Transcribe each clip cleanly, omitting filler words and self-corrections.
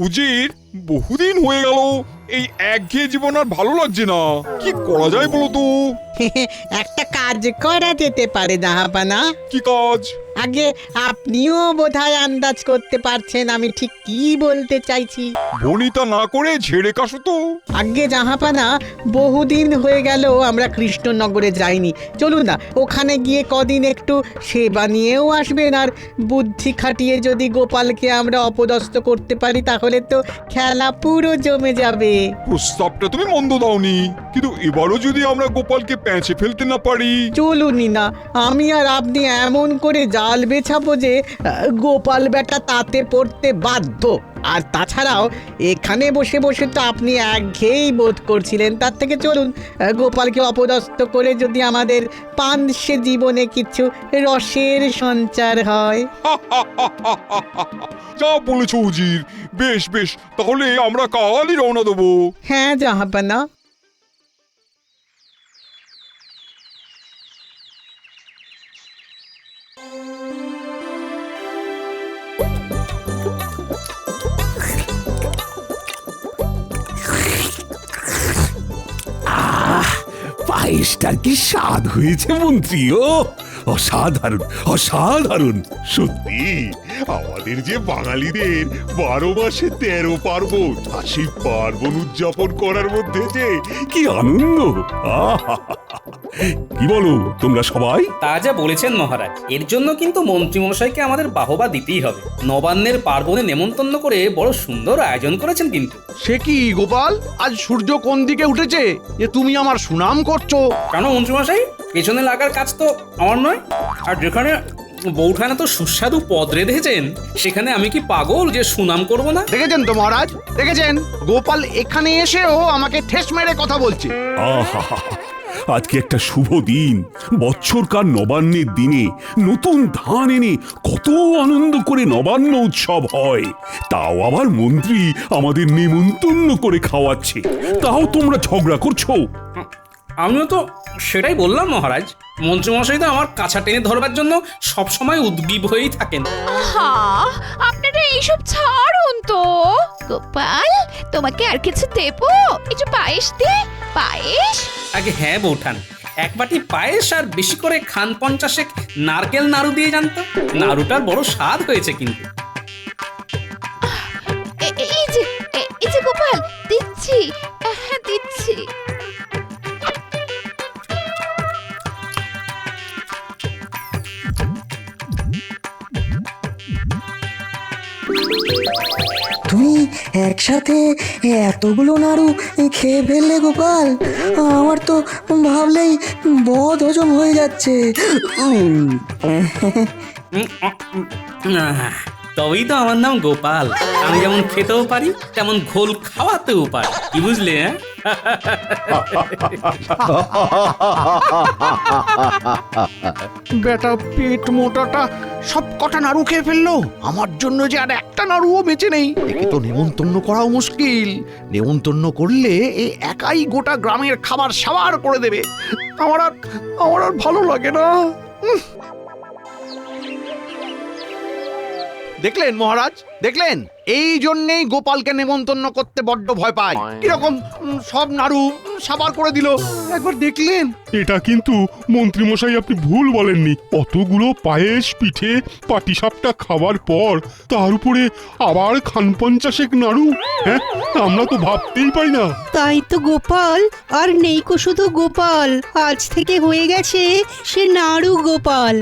উজির, বহুদিন হয়ে গেল, এই একঘেয়ে জীবন আর ভালো লাগছে না। কি করা যায় বলো তো? একটা কাজ করা যেতে পারে জাহাপানা। কি কাজ? আগে আপনিও বোধহয় আন্দাজ করতে পারছেন আমি ঠিক কি বলতে চাইছি। বনিতা না করে ঝেড়ে কাশো তো। আগে জাহাপানা, বহুদিন হয়ে গেল আমরা কৃষ্ণনগরে যাইনি। চলুন না, ওখানে গিয়ে কদিন একটু সেবা নিয়েও আসবেন। আর বুদ্ধি খাটিয়ে যদি গোপালকে আমরা অপদস্থ করতে পারি তাহলে তো খেলা পুরো জমে যাবে। প্রস্তাবটা তুমি মন্দ দাওনি, কিন্তু এবারও যদি আমরা গোপালকে প্যাঁচে ফেলতে না পারি। চলুনই না, আমি আর আপনি এমন করে জাল বেছাবো যে গোপাল বেটা তাতে পড়তে বাধ্য। আর তাছাড়াও এখানে বসে বসে তো আপনি একঘেয়েই বোধ করছিলেন। তার থেকে চলুন গোপালকে অপদস্থ করে যদি আমাদের পানসে জীবনে কিছু রসের সঞ্চার হয়। যা বলেছো উজির, বেশ বেশ, তাহলে আমরা কালই রওনা দেবো। হ্যাঁ জাহাপানা। পায়েসটার কি স্বাদ হয়েছে মন্ত্রী! ও অসাধারণ, অসাধারণ! সত্যি আমাদের যে বাঙালিদের 12 মাসে 13 পার্বণ, আর সেই পার্বণ উদযাপন করার মধ্যে যে কি আনন্দ! আহা! কি বলো তোমরা সবাই? তা যা বলেছেন মহারাজ, এর জন্য কিন্তু মন্ত্রীমশাইকে আমাদের বাহবা দিতেই হবে। নবান্নের পার্বণে নেমন্তন্ন করে বড় সুন্দর আয়োজন করেছেন কিন্তু। সে কি গোপাল, আজ সূর্য কোন দিকে উঠেছে যে তুমি আমার সুনাম করছো? কেন মন্ত্রীমশাই, পেছনে লাগার কাজ তো আমার নয়। আর যেখানে বৌঠানে তো সুস্বাদু পদ রেঁধেছেন, সেখানে আমি কি পাগল যে সুনাম করব না? দেখেছেন তো মহারাজ, দেখেছেন গোপাল এখানে এসেও আমাকে ঠেস মেরে কথা বলছে। আহা! আজকে একটা শুভ দিন, বৎসরকার নবান্নের দিনে নতুন ধান এনে কত আনন্দ করে নবান্ন উৎসব হয়। তাও আবার মন্ত্রী আমাদের নেমন্তন্ন করে খাওয়াচ্ছে, তাও তোমরা ঝগড়া করছো। আমিও তো সেটাই বললাম মহারাজ। মন্ত্রীমশাই তো আমার কাছা টেনে ধরবার জন্য সবসময় উদ্গ্রীব হয়েই থাকেন। আহা, আপনারা এইসব ছাড়ুন তো। গোপাল, তোমাকে আর কিছু দেবো? একটু পায়েস দে, পায়েস। আগে হ্যাঁ বৌঠান, এক বাটি পায়েস আর বেশি করে খান 50 নারকেল নাড়ু দিয়ে জানতো। নাড়ুটার বড় স্বাদ হয়েছে কিন্তু। এই যে গোপাল, দিচ্ছি, হ্যাঁ দিচ্ছি। তুমি একসাথে এতগুলো নাড়ু খেয়ে ফেললে গোপাল, আমার তো ভাবলেই বদ হজম হয়ে যাচ্ছে। তবেই তো আমার নাম গোপাল। আমি যেমন খেতেও পারি তেমন ঘোল খাওয়াতেও পারি, কি বুঝলে? বেটা পেট মোটাটা সব কটা নাড়ু খেয়ে ফেললো, আমার জন্য যে আর একটা নাড়ুও বেঁচে নেই। একে তো নেমন্তন্ন করাও মুশকিল। নেমন্তন্ন করলে এ একাই গোটা গ্রামের খাবার সাবার করে দেবে। আমার আর ভালো লাগে না। দেখলেন মহারাজ, দেখলেন? এই জন্যেই গোপালকে নেমন্তন্ন করতে বড্ড ভয় পায়। কিরকম সব নাড়ু সাবার করে দিল, একবার দেখলেন? এটা কিন্তু মন্ত্রীমশাই আপনি ভুল বলেননি। অতগুলো পায়েস, পিঠে, পাটিসাপটা খাবার পর তার উপরে আবার খান 50 নাড়ু। হ্যাঁ, আমরা তো ভাবতেই পারি না। তাই তো গোপাল, আর নেইকো শুধু গোপাল, আজ থেকে হয়ে গেছে সে নাড়ু গোপাল।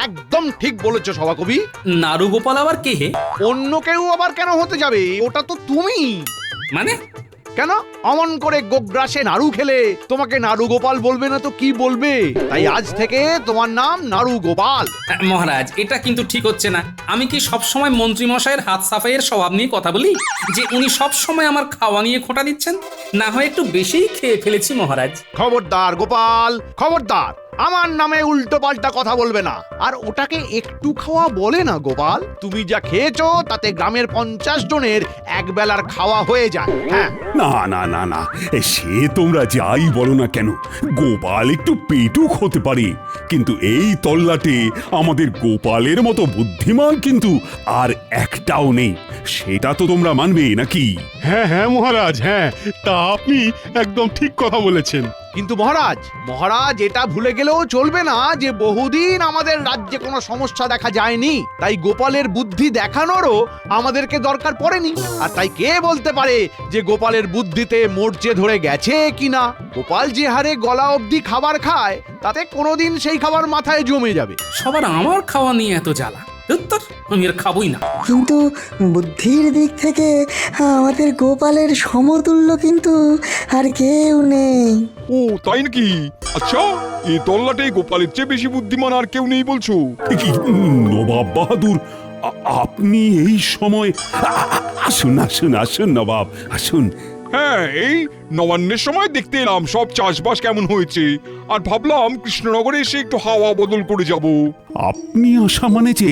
একদম ঠিক বলেছো সভাকবি। নাড়ু গোপাল আবার কে হে? অন্য কেউ আবার কেন হতে যাবে? ওটা তো তুমি। মানে কেন অমন করে গোগ্রাসে নাড়ু খেলে তোমাকে নাড়ু গোপাল বলবে না তো কি বলবে? তাই আজ থেকে তোমার নাম নাড়ু গোপাল। মহারাজ, এটা কিন্তু ঠিক হচ্ছে না। আমি কি সব সময় মন্ত্রী মশাইয়ের হাত সাফাইয়ের স্বভাব নিয়ে কথা বলি যে উনি সব সময় আমার খাওয়া নিয়ে খোঁটা দিচ্ছেন? না হয় একটু বেশিই খেয়ে ফেলেছি মহারাজ। খবরদার গোপাল, খবরদার। আমার নামে উল্টো পাল্টা কথা বলবে না। আর ওটাকে একটু খাওয়া বলে না গোপাল, তুমি যা খেয়েছো তাতে গ্রামের 50 জনের এক বেলার খাওয়া হয়ে যায়। হ্যাঁ, না না না না, সে তোমরা যাই বলো না কেন, গোপাল একটু পেটুক হতে পারে, কিন্তু এই তল্লাটে আমাদের গোপালের মতো বুদ্ধিমান কিন্তু আর একটাও নেই। সেটা তো তোমরা মানবে নাকি? হ্যাঁ হ্যাঁ মহারাজ, হ্যাঁ, তা আপনি একদম ঠিক কথা বলেছেন। কিন্তু মহারাজ এটা ভুলে গেলেও চলবে না যে বহুদিন আমাদের রাজ্যে কোনো সমস্যা দেখা যায়নি, তাই গোপালের বুদ্ধি দেখানোরও আমাদেরকে দরকার পড়েনি। আর তাই কে বলতে পারে যে গোপালের বুদ্ধিতে মরচে ধরে গেছে কিনা। গোপাল যে হারে গলা অবধি খাবার খায় তাতে কোনোদিন সেই খাবার মাথায় জমে যাবে। সবার আমার খাওয়া নিয়ে এত জ্বালা, উত্তর আমি আর খাবোই না। কিন্তু বুদ্ধির দিক থেকে আমাদের গোপালের সমতুল্য কিন্তু আর কেউ নেই। ও তাই নাকি? আচ্ছা, এই তল্লাটে গোপালের চেয়ে বেশি বুদ্ধিমান আর কেউ নেই বলছো? এ কি নবাব বাহাদুর, আপনি এই সময় আসুন আসুন আসুন নবাব, আসুন। হ্যাঁ, এই নবান্নের সময় দেখতে এলাম সব চাষবাস কেমন হয়েছে, আর ভাবলাম কৃষ্ণনগরে এসে একটু হাওয়া বদল করে যাব। আপনি আসা মানে যে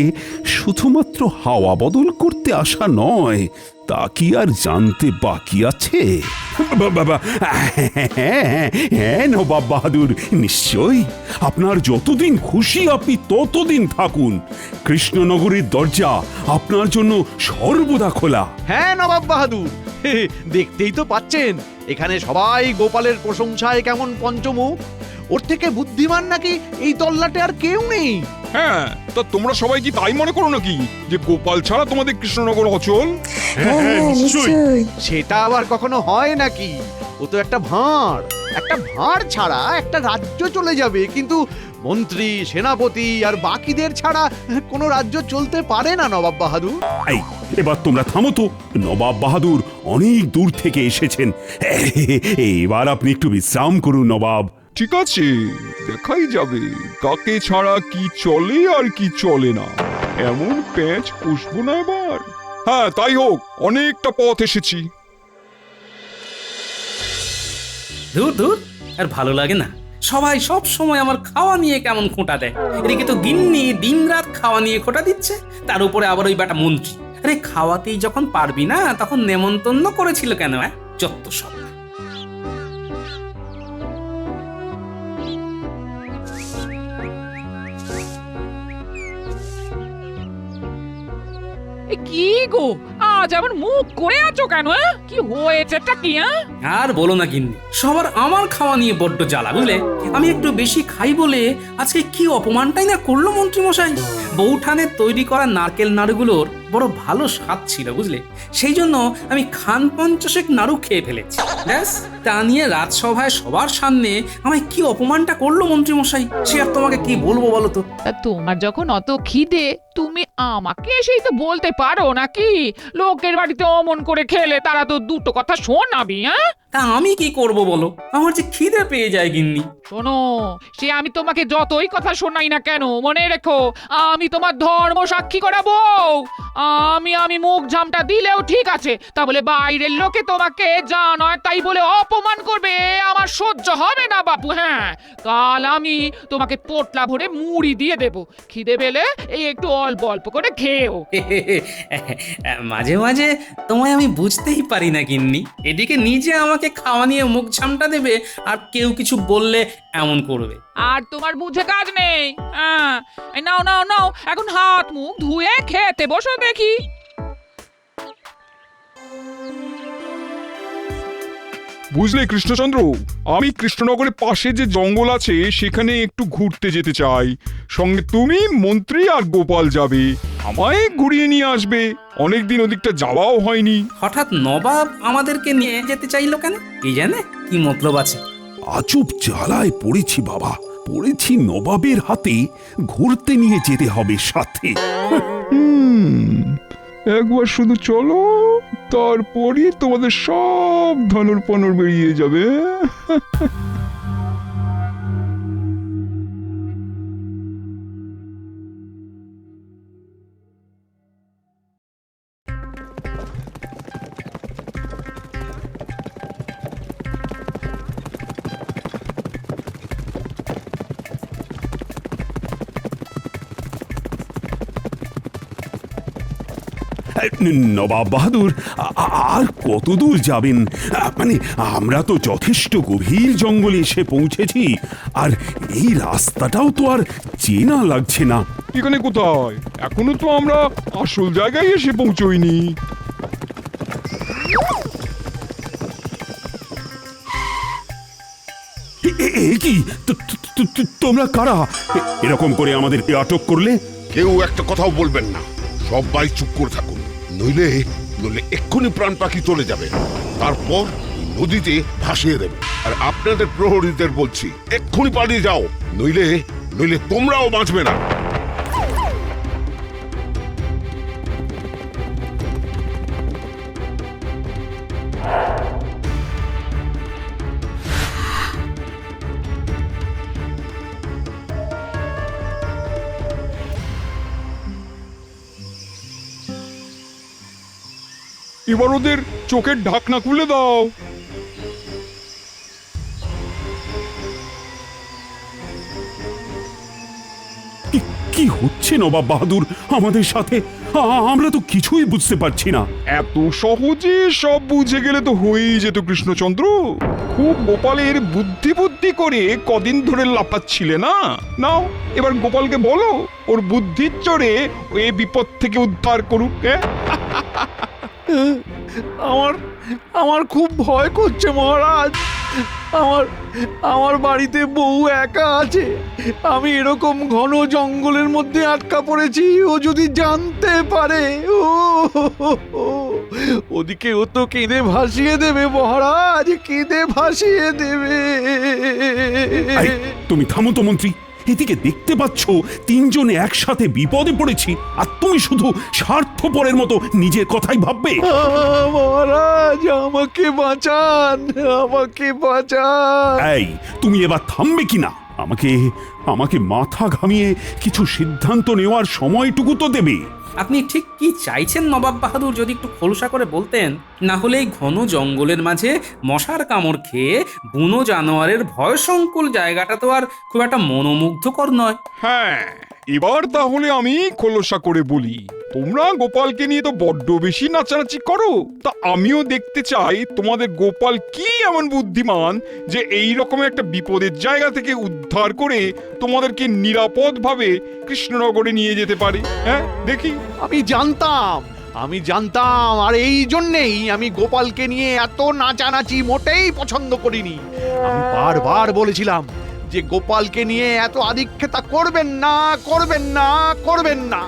শুধুমাত্র হাওয়া বদল করতে আসা নয়, তা কি আর জানতে বাকি আছে? বাবা, হ্যাঁ নবাব বাহাদুর, নিশ্চয়ই। আপনার যতদিন খুশি আপনি ততদিন থাকুন। কৃষ্ণনগরের দরজা আপনার জন্য সর্বদা খোলা। হ্যাঁ নবাব বাহাদুর, দেখতেই তো পাচ্ছেন এখানে সবাই গোপালের প্রশংসায় কেমন পঞ্চমুখ। ওর থেকে বুদ্ধিমান নাকি এই তল্লাটে আর কেউ নেই। হ্যাঁ, তা তোমরা সবাই কি তাই মনে করো নাকি যে গোপাল ছাড়া তোমাদের কৃষ্ণনগর অচল? হ্যাঁ হ্যাঁ নিশ্চয়ই। সেটা আবার কখনো হয় নাকি? ও তো একটা ভাঁড় ছাড়া একটা রাজ্য চলে যাবে, কিন্তু মন্ত্রী, সেনাপতি আর বাকিদের ছাড়া কোনো রাজ্য চলতে পারে না নবাব বাহাদুর। এই, এবার তোমরা থামো তো। নবাব বাহাদুর অনেক দূর থেকে এসেছেন, এবার আপনি একটু বিশ্রাম করুন নবাব। ঠিক আছে, দেখাই যাবে কাকে ছাড়া কি চলে আর কি চলে না। এমন প্যাঁচ কষবো না এবার। হ্যাঁ, তাই হোক, অনেকটা পথ এসেছি। দূর দূর, আর ভালো লাগে না। সবাই সব সময় আমার খাওয়া নিয়ে কেমন খোঁটা দেয়। এদিকে তো গিন্নি দিনরাত খাওয়া নিয়ে খোঁটা দিচ্ছে, তার উপরে আবার ওই বেটা মন্ত্রী। আরে খাওয়াতেই যখন পারবি না তখন নেমন্তন্ন করেছিল কেন? যত সব। কি গো, আজ আবার মুখ করে আছো কেন? কি হয়েছেটা কি? আর বলো না গিন্নি, সবার আমার খাওয়া নিয়ে বড্ড জ্বালা, বুঝলে। আমি একটু বেশি খাই বলে আজকে কি অপমানটাই না করলো মন্ত্রী মশাই। বউঠানের তৈরি করা নারকেল নাড়ুগুলোর বড় ভালো স্বাদ ছিল, বুঝলে। সেই জন্য আমি খান 50 নাড়ু খেয়ে ফেলেছি। ব্যাস, তা নিয়ে রাজসভায় সবার সামনে আমায় কি অপমানটা করলো মন্ত্রী মশাই, সে আর তোমাকে কি বলবো বলো তো। তোমার যখন অত খিদে, তুমি আমাকে এসেই তো বলতে পারো নাকি? লোকের বাড়িতে অমন করে খেলে তারা তো দুটো কথা শোনাবি। তা আমি কি করব বলো, আমার যে খিদে পেয়ে যায় গিন্নি। শোনো, সে আমি তোমাকে যতই কথা শোনাই না কেন, মনে রেখো আমি তোমার ধর্ম সাক্ষী করা বউ। আমি মুখ ঝামটা দিলেও ঠিক আছে, তা বলে বাইরের লোকে তোমাকে যা নয় তাই বলে অপমান করবে, আমার সহ্য হবে না বাপু। হ্যাঁ, কাল আমি তোমাকে পোটলা ভরে মুড়ি দিয়ে দেব, খিদে পেলে এই একটু অল্প অল্প করে খেও। মাঝে মাঝে তোমায় আমি বুঝতেই পারি না গিন্নি। এদিকে নিজে আমাকে খাওয়া নিয়ে মুখ ঝামটা দেবে, আর কেউ কিছু বললে এমন করবে। আর তোমার বুঝে কাজ নেই। হ্যাঁ, নাও নাও নাও, এখন হাত মুখ ধুয়ে খেতে বসো দেখি। বুঝলে কৃষ্ণচন্দ্র, আমি কৃষ্ণনগরের পাশে যে জঙ্গল আছে সেখানে একটু ঘুরতে যেতে চাই। সঙ্গে তুমি, মন্ত্রী আর গোপাল যাবে, আমায় ঘুরিয়ে নিয়ে আসবে। অনেকদিন ওদিকটা যাওয়াও হয়নি। হঠাৎ নবাব আমাদেরকে নিয়ে যেতে চাইলো কেন? কি জানে কি মতলব আছে। আজব জ্বালায় পড়েছি বাবা, পড়েছি নবাবের হাতে। ঘুরতে নিয়ে যেতে হবে সাথে। একবার শুধু চলো, তারপরই তোমাদের সব ধনুর পনুর বেরিয়ে যাবে। নবাব বাহাদুর, আর কত দূর যাবেন? মানে আমরা তো যথেষ্ট গভীর জঙ্গলে এসে পৌঁছেছি, আর এই রাস্তাটাও তো আর চেনা লাগছে না। এখানে কোথায়? এখনো তো আমরা আসল জায়গায় এসে পৌঁছইনি। কি তোমরা কারা? এরকম করে আমাদের আটক করলে? কেউ একটা কথাও বলবেন না, সবাই চুপ করে থাকুন, নইলে নইলে এক্ষুনি প্রাণ পাখি চলে যাবে, তারপর নদীতে ভাসিয়ে দেবে। আর আপনাদের প্রহরীদের বলছি, এক্ষুনি পালিয়ে যাও, নইলে নইলে তোমরাও বাঁচবে না। এবার ওদের চোখের ঢাকনা খুলে দাও। কি হচ্ছে নবাব বাহাদুর আমাদের সাথে? আমরা তো কিছুই বুঝতে পারছি না। এত সহজে সব বুঝে গেলে তো হয়েই যেত কৃষ্ণচন্দ্র। খুব গোপালের বুদ্ধি বুদ্ধি করে কদিন ধরে লাফাচ্ছিলে না। নাও এবার গোপালকে বলো ওর বুদ্ধির চড়ে ওই বিপদ থেকে উদ্ধার করুক। আমার আমার খুব ভয় করছে মহারাজ। আমার বাড়িতে বউ একা আছে, আমি এরকম ঘন জঙ্গলের মধ্যে আটকা পড়েছি। ও যদি জানতে পারে, ওদিকে ও তো কেঁদে ভাসিয়ে দেবে মহারাজ, কেঁদে ভাসিয়ে দেবে। তুমি থামো তো মন্ত্রী, এদিকে দেখতে পাচ্ছ তিনজনে একসাথে বিপদে পড়েছি, আর তুমি শুধু স্বার্থপরের মতো নিজের কথাই ভাববে। মহারাজ আমাকে বাঁচান, আমাকে বাঁচান। এই তুমি এবার থামবে কিনা? আমাকে মাথা ঘামিয়ে কিছু সিদ্ধান্ত নেওয়ার সময়টুকু তো দেবে। আপনি ঠিক কি চাইছেন নবাব বাহাদুর, যদি একটু খোলসা করে বলতেন? না হলে এই ঘন জঙ্গলের মাঝে মশার কামড় খেয়ে বুনো জানোয়ারের ভয়সংকুল জায়গাটা তো আর খুব একটা মনোমুগ্ধকর নয়। হ্যাঁ, এবার তাহলে আমি খোলসা করে বলি। তোমরা গোপালকে নিয়ে তো বড্ড বেশি নাচানাচি করো, তা আমিও দেখতে চাই তোমাদের গোপাল কি এমন বুদ্ধিমান যে এই রকম একটা বিপদের জায়গা থেকে উদ্ধার করে তোমাদেরকে নিরাপদভাবে কৃষ্ণনগরে নিয়ে যেতে পারে। হ্যাঁ, দেখি। আমি জানতাম, আর এই জন্যেই আমি গোপালকে নিয়ে এত নাচানাচি মোটেই পছন্দ করিনি। আমি বারবার বলেছিলাম যে গোপালকে নিয়ে এত আদিক্ষেতা করবেন না, করবেন না, করবেন না।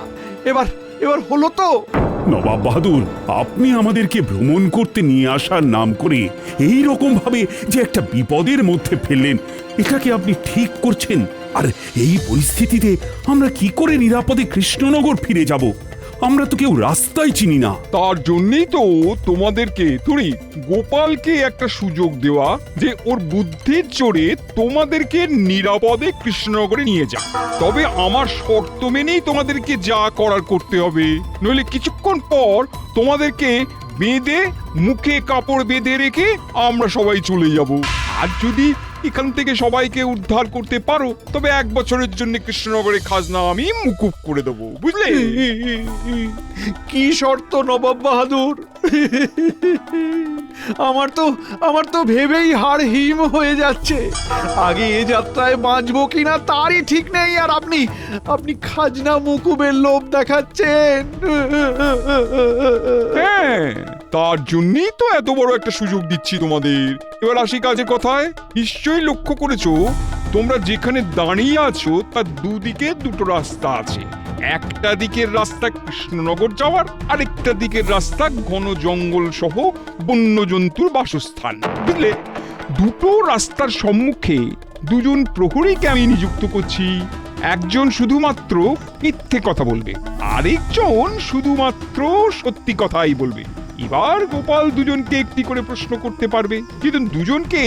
এবার হলো তো। নবাব বাহাদুর, আপনি আমাদেরকে ভ্রমণ করতে নিয়ে আসার নাম করে এই রকম ভাবে যে একটা বিপদের মধ্যে ফেললেন, এটাকে আপনি ঠিক করছেন? আর এই পরিস্থিতিতে আমরা কি করে নিরাপদে কৃষ্ণনগর ফিরে যাব? আমরা তো কেউ রাস্তায় চিনি না। তার জন্যই তো তোমাদেরকে গোপালকে একটা সুযোগ দেওয়া, যে ওর বুদ্ধির জোরে তোমাদেরকে নিরাপদে কৃষ্ণনগরে নিয়ে যা। তবে আমার শর্ত মেনেই তোমাদেরকে যা করার করতে হবে, নইলে কিছুক্ষণ পর তোমাদেরকে বেঁধে মুখে কাপড় বেঁধে রেখে আমরা সবাই চলে যাব। আর যদি এখান থেকে সবাইকে উদ্ধার করতে পারো, তবে 1 বছরের জন্য কৃষ্ণনগরের খাজনা আমি মুকুব করে দেবো, বুঝলে? কি শর্ত নবাব বাহাদুর? আমার তো ভেবেই হাড় হিম হয়ে যাচ্ছে। আগে এ যাত্রায় বাঁচবো কিনা তারই ঠিক নেই, আর আপনি খাজনা মুকুবের লোভ দেখাচ্ছেন। হ্যাঁ, তার জন্যই তো এত বড় একটা সুযোগ দিচ্ছি তোমাদের। এবার আসি কাজে কথায়। নিশ্চয়ই লক্ষ্য করেছো, তোমরা যেখানে দাঁড়িয়ে আছো তার দুদিকে দুটো রাস্তা আছে। একটা দিকের রাস্তা কৃষ্ণনগর যাওয়ার, আরেকটা দিকের রাস্তা ঘন জঙ্গল সহ বন্যজন্তুর বাসস্থান, বুঝলে? দুটো রাস্তার সম্মুখে দুজন প্রহরীকে আমি নিযুক্ত করছি। একজন শুধুমাত্র মিথ্যে কথা বলবে, আরেকজন শুধুমাত্র সত্যি কথাই বলবে। এবার গোপাল দুজনকে একটি করে প্রশ্ন করতে পারবে, কিন্তু দুজনকে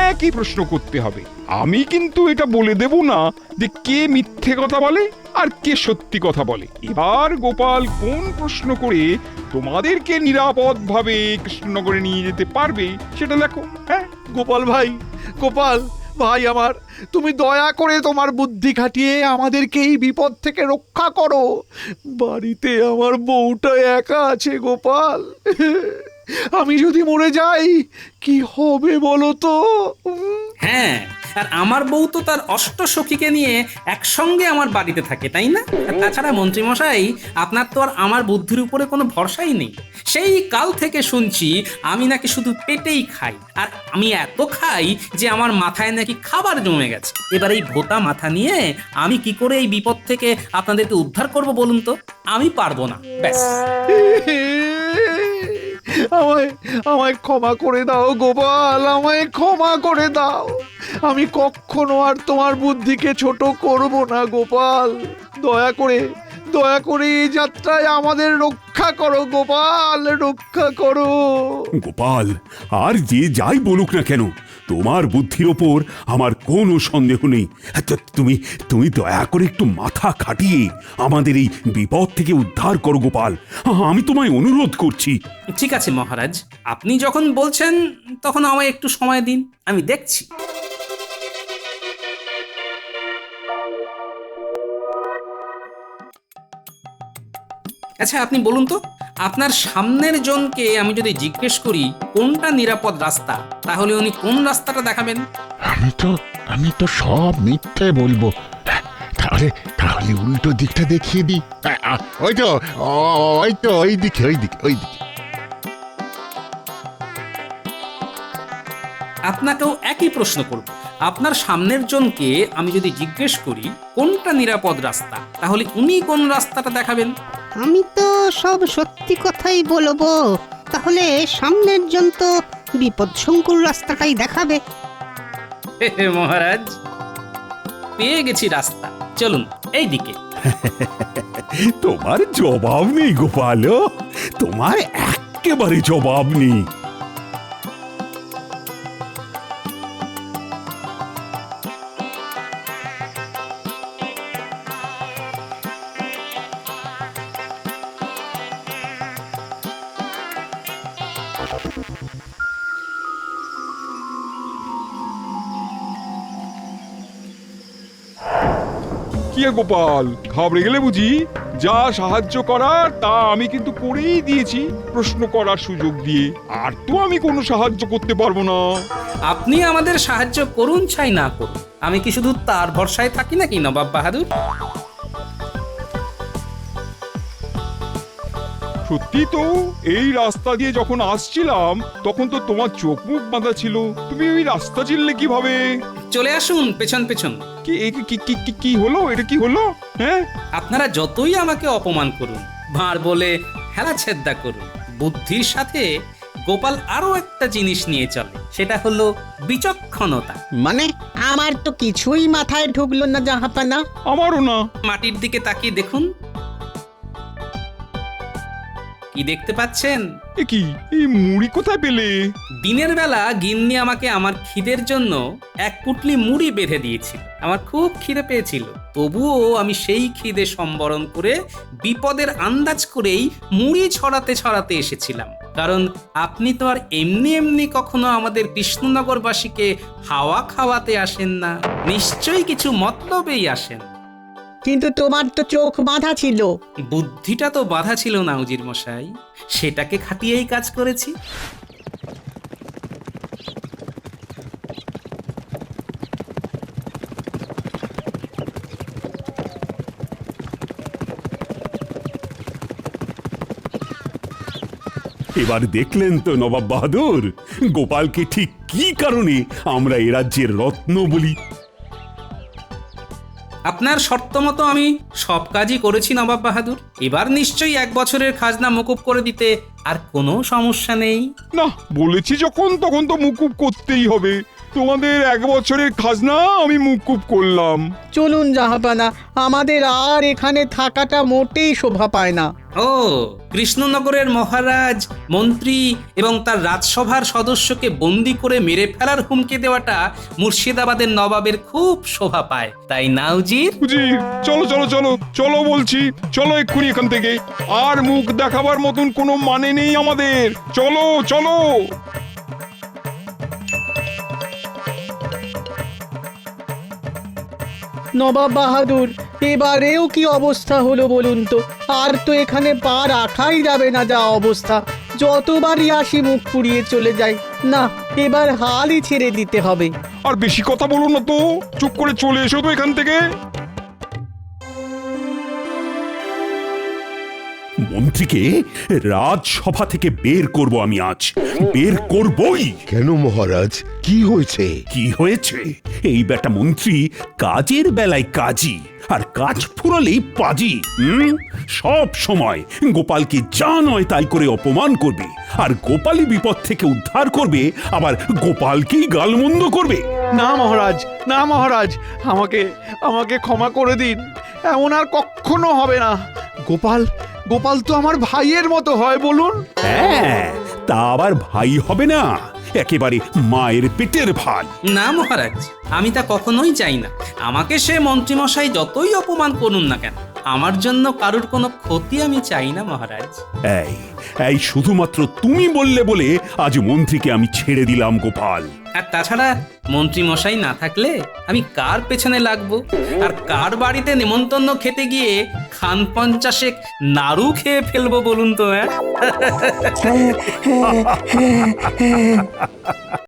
একই প্রশ্ন করতে হবে। আমি কিন্তু এটা বলে দেব না যে কে মিথ্যে কথা বলে আর কে সত্যি কথা বলে। এবার গোপাল কোন প্রশ্ন করে তোমাদেরকে নিরাপদভাবে কৃষ্ণনগরে নিয়ে যেতে পারবে সেটা দেখো। হ্যাঁ, গোপাল ভাই, গোপাল ভাই আমার, তুমি দয়া করে তোমার বুদ্ধি খাটিয়ে আমাদেরকে এই বিপদ থেকে রক্ষা করো। বাড়িতে আমার বউটা একা আছে গোপাল, আমি যদি মরে যাই কি হবে বলো তো? হ্যাঁ, আর আমার বউ তো তার অষ্টসখীকে নিয়ে একসঙ্গে আমার বাড়িতে থাকে, তাই না? আর তাছাড়া মন্ত্রীমশাই, আপনার তো আর আমার বুদ্ধির উপরে কোনো ভরসাই নেই। সেই কাল থেকে শুনছি আমি নাকি শুধু পেটেই খাই, আর আমি এত খাই যে আমার মাথায় নাকি খাবার জমে গেছে। এবার এই ভোতা মাথা নিয়ে আমি কি করে এই বিপদ থেকে আপনাদেরকে উদ্ধার করব বলুন তো? আমি পারবো না, ব্যাস। আমায় ক্ষমা করে দাও গোপাল, আমায় ক্ষমা করে দাও। আমি কখনো আর তোমার বুদ্ধিকে ছোট করব না গোপাল। দয়া করে এই যাত্রায় আমাদের রক্ষা করো গোপাল, রক্ষা করো। গোপাল, আর যে যাই বলুক না কেন, তোমার বুদ্ধির ওপর আমার কোনো সন্দেহ নেই। তুমি তুমি দয়া করে একটু মাথা খাটিয়ে আমাদের এই বিপদ থেকে উদ্ধার করো গোপাল, আমি তোমায় অনুরোধ করছি। ঠিক আছে মহারাজ, আপনি যখন বলছেন তখন আমায় একটু সময় দিন, আমি দেখছি। আচ্ছা, আপনি বলুন তো, আপনার সামনের জনকে আমি যদি জিজ্ঞেস করি কোনটা নিরাপদ রাস্তা, তাহলে উনি কোন রাস্তাটা দেখাবেন? আমি তো সব মিথ্যে বলবো। তাহলে উল্টো দিকটা দেখিয়ে দিই। ওই দিকে। আপনাকেও একই প্রশ্ন করব। আপনার সামনের জনকে আমি যদি জিজ্ঞেস করি কোনটা নিরাপদ রাস্তা, তাহলে উনি কোন রাস্তাটা দেখাবেন? আমি তো সব সত্যি কথাই বলবো, তাহলে সামনের জন তো বিপদসংকুল রাস্তাটাই দেখাবে। মহারাজ, পেয়ে গেছি রাস্তা, চলুন এই দিকে। তোমার জবাব নেই গোপাল, তোমার একেবারে জবাব নেই। কি গোপাল, ঘাবড়ে গেলে বুঝি? যা সাহায্য করার তা আমি কিন্তু করেই দিয়েছি, প্রশ্ন করার সুযোগ দিয়ে। আর তো আমি কোনো সাহায্য করতে পারবো না। আপনি আমাদের সাহায্য করুন চাই না করুন, আমি কি শুধু তার ভরসায় থাকি নাকি নবাব বাহাদুর? সত্যি তো, এই রাস্তা দিয়ে যখন আসছিলাম তখন তো তোমার চোখ মুখ বাঁধা ছিল, তুমি ওই রাস্তা চিনলে কিভাবে? চলে আসুন পেছন পেছন। কি হলো? এটা কি হলো? হ্যাঁ, আপনারা যতই আমাকে অপমান করুন, ভাঁড় বলে হেলা ছেদ্দা করুন, বুদ্ধির সাথে গোপাল আরো একটা জিনিস নিয়ে চলে, সেটা হলো বিচক্ষণতা। মানে আমার তো কিছুই মাথায় ঢুকলো না জাহাপানা। আমারও না। মাটির দিকে তাকিয়ে দেখুন, কি দেখতে পাচ্ছেন? এ কি, এই মুড়ি কোথায় পেলে? দিনের বেলা গিন্নি আমাকে আমার খিদের জন্য এক পুটলি মুড়ি বেঁধে দিয়েছিল। আমার খুব খিদে পেয়েছিল, তবুও আমি সেই খিদে সম্বরণ করে বিপদের আন্দাজ করেই মুড়ি ছড়াতে ছড়াতে এসেছিলাম। কারণ আপনি তো আর এমনি এমনি কখনো আমাদের কৃষ্ণনগরবাসীকে হাওয়া খাওয়াতে আসেন না, নিশ্চয়ই কিছু মতলবেই আসেন। কিন্তু তোমার তো চোখ বাঁধা ছিল। বুদ্ধিটা তো বাধা ছিল না উজির মশাই, সেটাকে খাটিয়েই কাজ করেছি। এবার দেখলেন তো নবাব বাহাদুর, গোপালকে ঠিক কি কারণে আমরা এ রাজ্যের রত্ন বলি। আপনার শর্ত মতো আমি সব কাজই করেছি নবাব বাহাদুর। এবার নিশ্চয়ই 1 বছরের খাজনা মকুব করে দিতে আর কোনো সমস্যা নেই। না, বলেছি যখন তখন তো মুকুব করতেই হবে। তোমাদের 1 বছরের খাজনা আমি মুকুব করলাম। চলুন জাহাপানা, আমাদের আর এখানে থাকাটা মোটেই শোভা পায় না। ও, কৃষ্ণনগরের মহারাজ, মন্ত্রী এবং তার রাজসভার সদস্যকে বন্দি করে মেরে ফেলার হুমকি দেওয়াটা মুর্শিদাবাদের নবাবের খুব শোভা পায়, তাই না উজির? উজির, চলো চলো চলো চলো বলছি, চলো এক্ষুনি এখান থেকে। আর মুখ দেখাবার মতন কোনো মানে নেই আমাদের। চলো চলো। নবাব বাহাদুর, এবারেও কি অবস্থা হলো বলুন তো? আর তো এখানে পা রাখাই যাবে না, যা অবস্থা। যতবারই আসি মুখ পুড়িয়ে চলে যাই। না, এবার হালই ছেড়ে দিতে হবে। আর বেশি কথা বলো না তো, চুপ করে চলে এসো তো এখান থেকে। মন্ত্রীকে রাজসভা থেকে বের করব আমি আজ, বের করবই। কেন মহারাজ, কি হয়েছে? কি হয়েছে? এই বেটা মন্ত্রী কাজের বেলায় কাজী, আর কাজ ফুরালেই পাজি। সব সময় গোপালকে যা নয় তাই করে অপমান করবে, আর গোপালই বিপদ থেকে উদ্ধার করবে, আবার গোপালকেই গালমন্দ করবে। না মহারাজ, না মহারাজ, আমাকে আমাকে ক্ষমা করে দিন। এমন আর কখনো হবে না। গোপাল গোপাল তো আমার ভাইয়ের মতো হয়, বলুন। হ্যাঁ, তা আবার ভাই হবে না, একেবারে মায়ের পেটের ভাই। না মহারাজ, আমি তা কখনোই চাই না। আমাকে সে মন্ত্রীমশাই যতই অপমান করুন না কেন, আমার জন্য কারুর কোনো ক্ষতি আমি চাই না মহারাজ। এই এই শুধুমাত্র তুমি বললে বলে আজ মন্ত্রীকে আমি ছেড়ে দিলাম গোপাল। আর তাছাড়া মন্ত্রীমশাই না থাকলে আমি কার পেছনে লাগবো, আর কার বাড়িতে নেমন্তন্ন খেতে গিয়ে খান 50 নাড়ু খেয়ে ফেলবো বলুন তো? হ্যাঁ